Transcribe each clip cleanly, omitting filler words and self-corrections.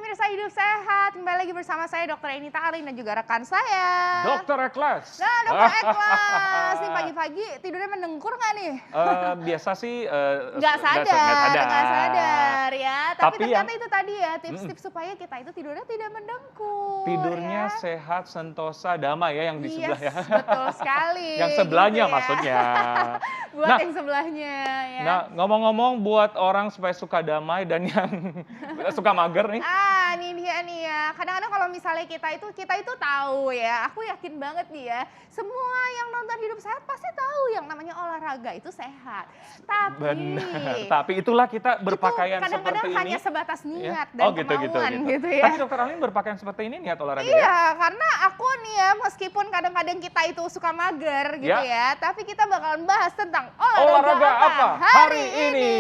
pemirsa Hidup Sehat, kembali lagi bersama saya Dr. Enita Arin dan juga rekan saya Dr. Eklas. Nah, Dr. Eklas, nih pagi-pagi tidurnya mendengkur nggak nih? Biasa sih Nggak sadar ya, tapi ternyata yang itu tadi ya tips-tips supaya kita itu tidurnya tidak mendengkur. tidurnya ya. sehat, sentosa, damai ya yang di sebelah ya. Betul sekali. Yang sebelahnya gitu ya. maksudnya. Buat Nah, yang sebelahnya ya. Nah, ngomong-ngomong buat orang supaya suka damai dan yang suka mager nih. Ini dia nih ya. Kadang-kadang kalau misalnya kita itu tahu ya. Aku yakin banget nih ya. Semua yang nonton Hidup Sehat pasti tahu yang namanya olahraga itu sehat. Tapi Benar. Tapi itulah kita berpakaian itu kadang-kadang seperti ini. hanya sebatas niat Ya. dan gitu, kemauan gitu. gitu ya. Tapi Dokter Alin berpakaian seperti ini niat olahraga ya? Iya, karena aku nih ya meskipun kadang-kadang kita itu suka mager gitu ya, tapi kita bakalan bahas tentang olahraga apa hari ini.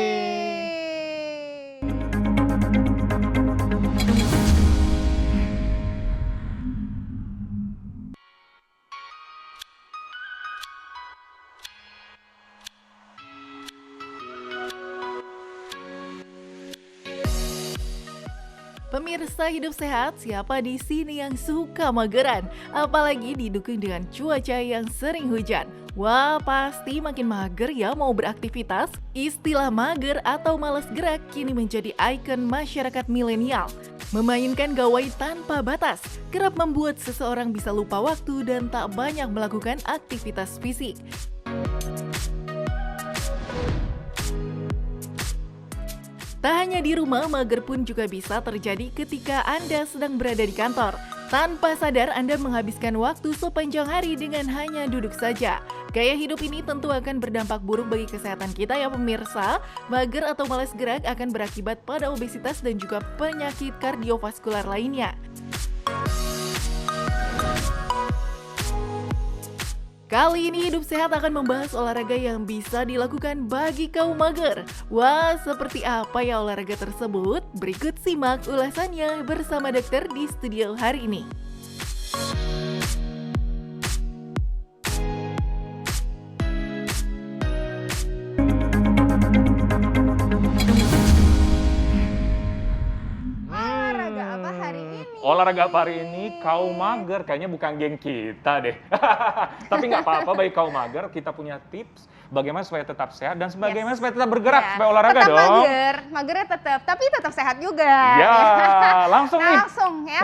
Pemirsa Hidup Sehat, siapa di sini yang suka mageran? Apalagi didukung dengan cuaca yang sering hujan. Wah, pasti makin mager ya mau beraktivitas. Istilah mager atau malas gerak kini menjadi ikon masyarakat milenial. Memainkan gawai tanpa batas, kerap membuat seseorang bisa lupa waktu dan tak banyak melakukan aktivitas fisik. Tak hanya di rumah, mager pun juga bisa terjadi ketika Anda sedang berada di kantor. Tanpa sadar Anda menghabiskan waktu sepanjang hari dengan hanya duduk saja. Gaya hidup ini tentu akan berdampak buruk bagi kesehatan kita ya pemirsa. Mager atau malas gerak akan berakibat pada obesitas dan juga penyakit kardiovaskular lainnya. Kali ini Hidup Sehat akan membahas olahraga yang bisa dilakukan bagi kaum mager. Wah, seperti apa ya olahraga tersebut? Berikut simak ulasannya bersama dokter di studio hari ini. Olahraga apa hari ini kaum mager, kayaknya bukan geng kita deh. Tapi nggak apa-apa bagi kaum mager, kita punya tips bagaimana supaya tetap sehat dan bagaimana supaya tetap bergerak, supaya olahraga tetap dong. Magernya tetap, tapi tetap sehat juga. Ya,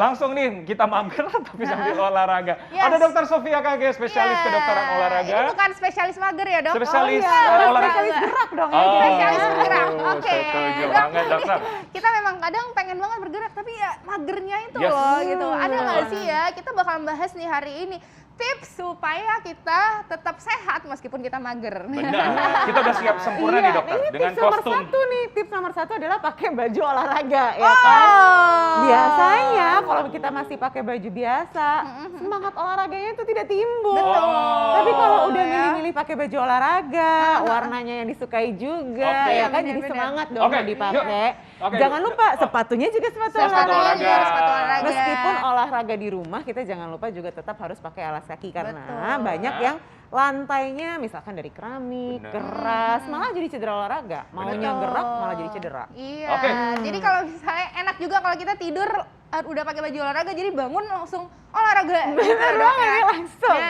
langsung nih. Kita mager tapi sambil olahraga. Ada Dokter Sofia KG, spesialis kedokteran olahraga. Ini bukan spesialis mager ya, Dok? Spesialis olahraga. Spesialis gerak dong ya. Spesialis bergerak. Oke. Setuju banget, Dokter. Kita memang kadang pengen banget bergerak, tapi ya magernya itu loh gitu. Ada nggak sih ya? Kita bakal bahas nih hari ini tips supaya kita tetap sehat meskipun kita mager. Benar. Kita udah siap sempurna nih dokter dengan kostum. Tips nomor satu adalah pakai baju olahraga ya kan. Biasanya kalau kita masih pakai baju biasa, semangat olahraganya itu tidak timbul. Tapi kalau udah milih-milih pakai baju olahraga, warnanya yang disukai juga, ya kan jadi semangat dong mau dipakai. Jangan lupa sepatunya juga sepatu olahraga. Meskipun olahraga di rumah, kita jangan lupa juga tetap harus pakai alas kaki karena banyak yang lantainya misalkan dari keramik, keras, malah jadi cedera olahraga. Maunya gerak malah jadi cedera. Iya. Jadi kalau misalnya enak juga kalau kita tidur udah pakai baju olahraga, jadi bangun langsung olahraga. Bener banget ya langsung.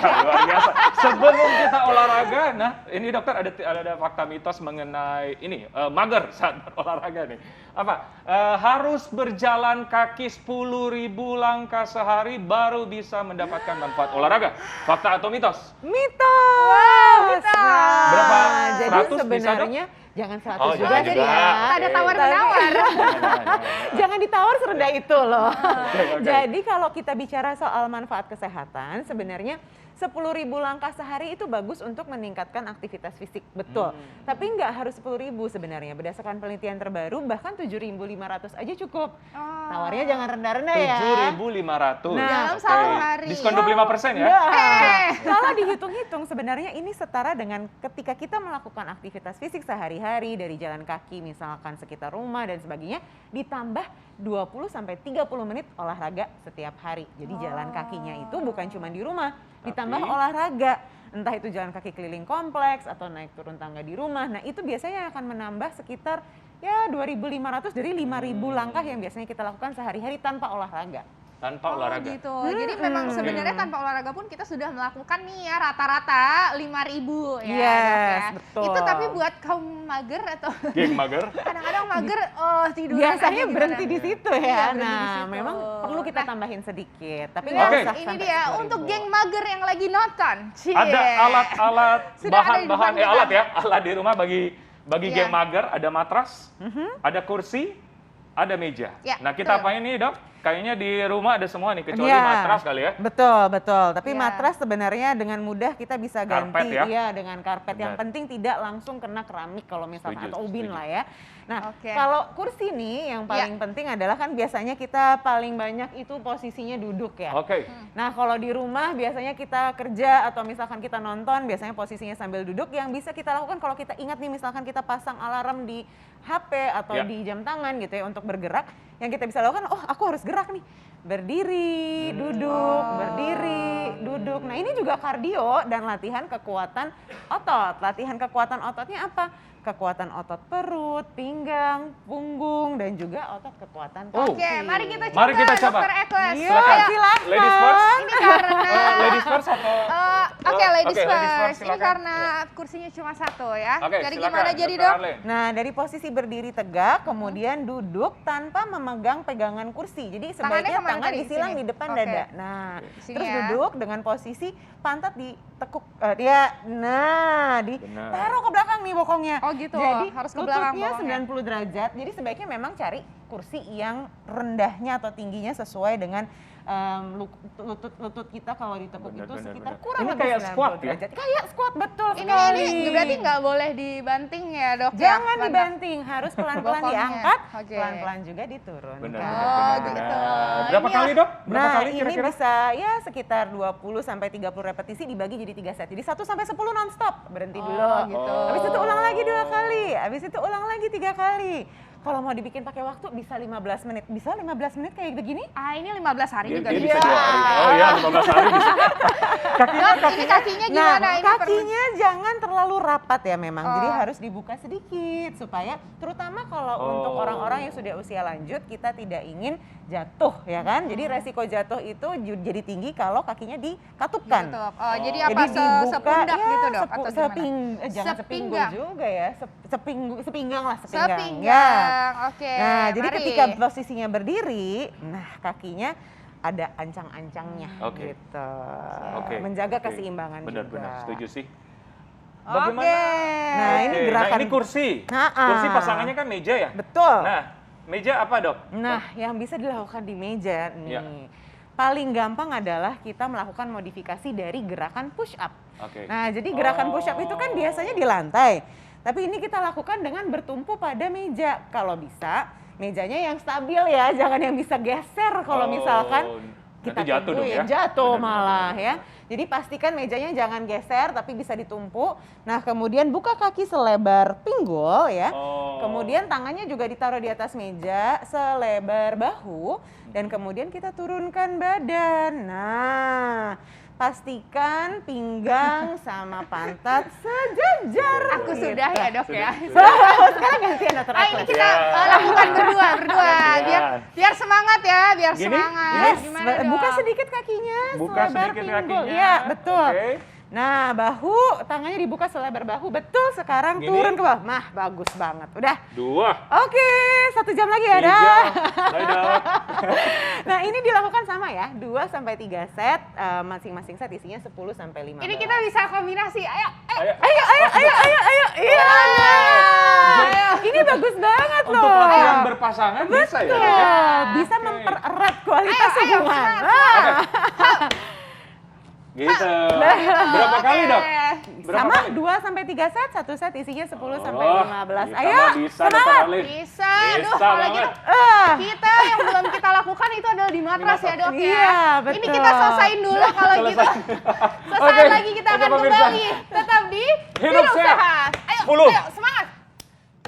Luar biasa. Sebelum kita olahraga, nah ini dokter ada fakta mitos mengenai ini mager saat berolahraga nih. Apa? Harus berjalan kaki 10.000 langkah sehari baru bisa mendapatkan manfaat olahraga. Fakta atau mitos? Mitos. Berapa? Jadi 100 sebenarnya jangan 100 juga. Jadi ada tawar-menawar. Jangan ditawar serendah itu loh. Jadi kalau kita bicara soal manfaat kesehatan, sebenarnya 10.000 langkah sehari itu bagus untuk meningkatkan aktivitas fisik, betul. Tapi nggak harus 10.000 sebenarnya. Berdasarkan penelitian terbaru, bahkan 7.500 aja cukup. Tawarnya jangan rendah-rendah ya. 7.500. Dalam satu hari. Diskon 25% ya? Kalau dihitung-hitung sebenarnya ini setara dengan ketika kita melakukan aktivitas fisik sehari-hari dari jalan kaki misalkan sekitar rumah dan sebagainya, ditambah 20-30 menit olahraga setiap hari. Jadi jalan kakinya itu bukan cuma di rumah, ditambah olahraga. Entah itu jalan kaki keliling kompleks atau naik turun tangga di rumah. Nah itu biasanya akan menambah sekitar ya 2.500 dari 5.000 langkah yang biasanya kita lakukan sehari-hari tanpa olahraga. Tanpa olahraga. Gitu. Jadi memang sebenarnya tanpa olahraga pun kita sudah melakukan nih ya rata-rata 5.000 ya. Yes, Dok, ya. betul. Itu tapi buat kaum mager atau Geng mager. kadang-kadang mager tiduran Biasanya aja berhenti gimana? di situ Iya, ya. berhenti di Nah, situ. memang perlu kita Nah, tambahin sedikit. Tapi Nah, nggak Oke. usah ini sampai dia 10.000. untuk geng mager yang lagi nonton. Cie. Ada alat-alat Sudah ada di bahan-bahan depan kita. alat ya, alat di rumah bagi Iya. geng mager, ada matras, ada kursi, ada meja. Ya, Nah, kita betul. apain nih, Dok? Kayaknya di rumah ada semua nih kecuali Iya. matras kali ya. Betul, betul. Tapi Iya. matras sebenarnya dengan mudah kita bisa ganti Karpet ya? iya dengan karpet. Yang Benar. penting tidak langsung kena keramik kalau misalkan Setuju, atau ubin setuju. lah ya. Nah, Oke. kalau kursi nih yang paling penting adalah kan biasanya kita paling banyak itu posisinya duduk ya. Oke. Nah, kalau di rumah biasanya kita kerja atau misalkan kita nonton, biasanya posisinya sambil duduk. Yang bisa kita lakukan kalau kita ingat nih, misalkan kita pasang alarm di HP atau Ya. di jam tangan gitu ya untuk bergerak, yang kita bisa lakukan, oh aku harus gerak nih. Berdiri, duduk, berdiri, duduk. Nah, ini juga kardio dan latihan kekuatan otot. Latihan kekuatan ototnya apa? Kekuatan otot perut, pinggang, punggung, dan juga otot kekuatan kaki. Oke, mari kita coba. Mari kita coba. Dr. Ekles. Iya, Silakan. silakan. Ladies first. Ini karena Ladies first atau? Oke, ladies Oke, ladies first, first. Ini silakan. karena kursinya cuma satu ya. Oke, Jadi silakan, gimana jadi, Dr. Dok? Arlene. Nah, dari posisi berdiri tegak, kemudian duduk tanpa memegang pegangan kursi. Jadi Tangannya sebaiknya kemana tangan tadi? disilang Sini? di depan Oke. dada. Nah, Sini terus ya. duduk dengan posisi pantat ditekuk. Benar. Taruh ke belakang nih bokongnya. Oh gitu, Jadi harus ke belakang lututnya bokongnya. 90 derajat. Jadi sebaiknya memang cari kursi yang rendahnya atau tingginya sesuai dengan lutut kita kalau ditekuk Benar, itu benar, sekitar benar. kurang Ini lebih kayak 90 squat ya? derajat. Kayak squat, betul Ini sekali. berarti nggak boleh dibanting ya, Dok? ya? Jangan Bantah. dibanting, harus pelan-pelan Bokongnya. diangkat, Oke. pelan-pelan juga diturunkan. Benar, Oh, benar, gitu. benar. Berapa Ini kali, Dok? Berapa Nah, kali ini kira-kira? bisa ya sekitar 20 sampai 30 repetisi dibagi jadi 3 set. Jadi 1 sampai 10 nonstop, berhenti dulu. Oh, gitu. Habis itu ulang lagi 2 kali, habis itu ulang lagi 3 kali. Kalau mau dibikin pakai waktu bisa 15 menit. Bisa 15 menit kayak begini? Ini 15 hari Dia, juga dia bisa. bisa 2 hari. Oh iya, 15 hari bisa. Dok, ini kakinya gimana? Nah, Ini perlu- kakinya jangan terlalu rapat ya memang. Jadi Oh. harus dibuka sedikit supaya terutama kalau untuk Oh. orang-orang yang sudah usia lanjut kita tidak ingin jatuh ya kan. Jadi resiko jatuh itu jadi tinggi kalau kakinya dikatupkan. Gitu. Oh, jadi Jadi apa dibuka sepundak ya, gitu, Dok? Atau gimana? jangan sepinggul Sepinggang. juga ya. Sepinggang lah, sepinggang. Sepinggang. Ya. Oke. Nah, jadi mari. ketika posisinya berdiri, nah kakinya ada ancang-ancangnya Oke. gitu. Oke. Menjaga Oke. keseimbangan juga. Benar-benar, setuju sih. Oke. Nah, ini Oke, gerakan. Nah, ini kursi. Kursi pasangannya kan meja ya? Betul. Nah, meja apa, Dok? Nah, yang bisa dilakukan di meja nih. Ya. Paling gampang adalah kita melakukan modifikasi dari gerakan push up. Oke. Nah, jadi gerakan push up itu kan biasanya di lantai. Tapi ini kita lakukan dengan bertumpu pada meja. Kalau bisa, mejanya yang stabil ya, jangan yang bisa geser kalau misalkan kita nanti jatuh dong tungguin, ya. jatuh Benar, malah benar, ya. Jadi pastikan mejanya jangan geser tapi bisa ditumpu. Nah, kemudian buka kaki selebar pinggul ya. Oh. Kemudian tangannya juga ditaruh di atas meja selebar bahu dan kemudian kita turunkan badan. Nah, pastikan pinggang sama pantat sejajar. Aku sudah ya, Dok ya. Sekarang gantian Dr. Ini Akles. kita Ya. lakukan berdua Gantian. biar semangat ya, biar Gini? semangat. Yes, Gimana, Dok? buka sedikit kakinya, Buka selebar sedikit pinggul. kakinya. Iya, betul. Oke. Nah, bahu, tangannya dibuka selebar bahu. Betul, sekarang Gini. turun ke bawah. Nah, bagus banget. Udah. 2, Oke, 1 jam lagi ya, 3. dah. Bye, Dok. Nah, ini dilakukan sama ya, 2 sampai 3 set, masing-masing set isinya 10 sampai 15. Ini kita bisa kombinasi. Ayo. Ayo. Iya. Ayo. Ini bagus banget Untuk loh. latihan berpasangan bisa ya? Dok, ya? Betul, bisa Oke. mempererat kualitas Ayo, ayo, hubungan. semangat. Gitu. Berapa kali, Dok? Berapa Sama kali? 2 sampai 3 set, 1 set isinya 10 sampai 15. kita Ayo, mah bisa, Dr. semangat. Arlene. Bisa. Aduh, Bisa kalau banget. gitu kita yang belum kita lakukan itu adalah di matras ya, Dok ya. Iya, Ini betul. kita selesaiin dulu kalau gitu. Sesaat Oke, lagi kita oke, akan pemirsa. kembali tetap di Hidup Sehat. Ayo, 10, ayo,